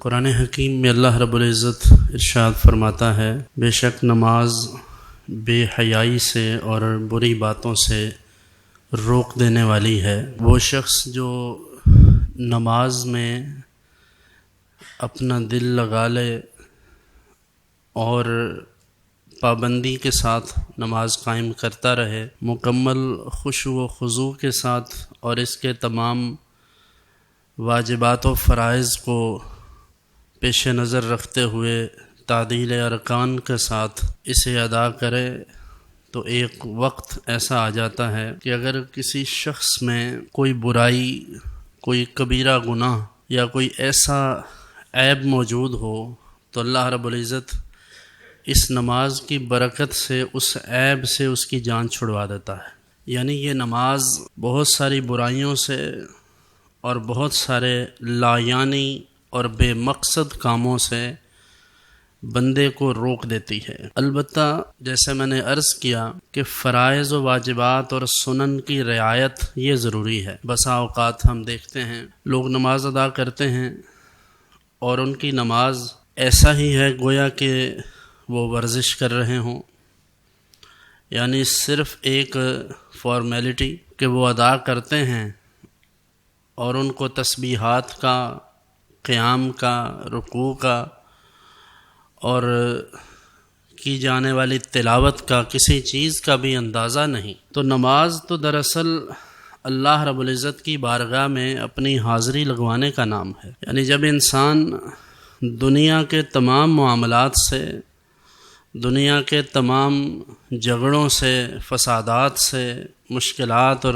قرآن حکیم میں اللہ رب العزت ارشاد فرماتا ہے، بے شک نماز بے حیائی سے اور بری باتوں سے روک دینے والی ہے۔ وہ شخص جو نماز میں اپنا دل لگا لے اور پابندی کے ساتھ نماز قائم کرتا رہے، مکمل خشوع و خضوع کے ساتھ، اور اس کے تمام واجبات و فرائض کو پیش نظر رکھتے ہوئے تعدیل ارکان کے ساتھ اسے ادا کرے، تو ایک وقت ایسا آ جاتا ہے کہ اگر کسی شخص میں کوئی برائی، کوئی کبیرہ گناہ یا کوئی ایسا عیب موجود ہو تو اللہ رب العزت اس نماز کی برکت سے اس عیب سے اس کی جان چھڑوا دیتا ہے۔ یعنی یہ نماز بہت ساری برائیوں سے اور بہت سارے لایعنی اور بے مقصد کاموں سے بندے کو روک دیتی ہے۔ البتہ جیسے میں نے عرض کیا کہ فرائض و واجبات اور سنن کی رعایت یہ ضروری ہے۔ بسا اوقات ہم دیکھتے ہیں لوگ نماز ادا کرتے ہیں اور ان کی نماز ایسا ہی ہے گویا کہ وہ ورزش کر رہے ہوں، یعنی صرف ایک فارمیلٹی کہ وہ ادا کرتے ہیں اور ان کو تسبیحات کا، قیام کا، رکوع کا اور کی جانے والی تلاوت کا کسی چیز کا بھی اندازہ نہیں۔ تو نماز تو دراصل اللہ رب العزت کی بارگاہ میں اپنی حاضری لگوانے کا نام ہے۔ یعنی جب انسان دنیا کے تمام معاملات سے، دنیا کے تمام جھگڑوں سے، فسادات سے، مشکلات اور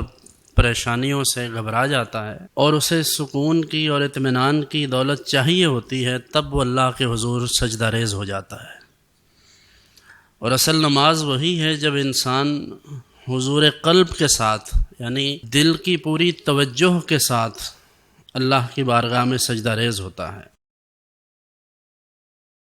پریشانیوں سے گھبرا جاتا ہے اور اسے سکون کی اور اطمینان کی دولت چاہیے ہوتی ہے، تب وہ اللہ کے حضور سجدہ ریز ہو جاتا ہے۔ اور اصل نماز وہی ہے جب انسان حضور قلب کے ساتھ، یعنی دل کی پوری توجہ کے ساتھ اللہ کی بارگاہ میں سجدہ ریز ہوتا ہے۔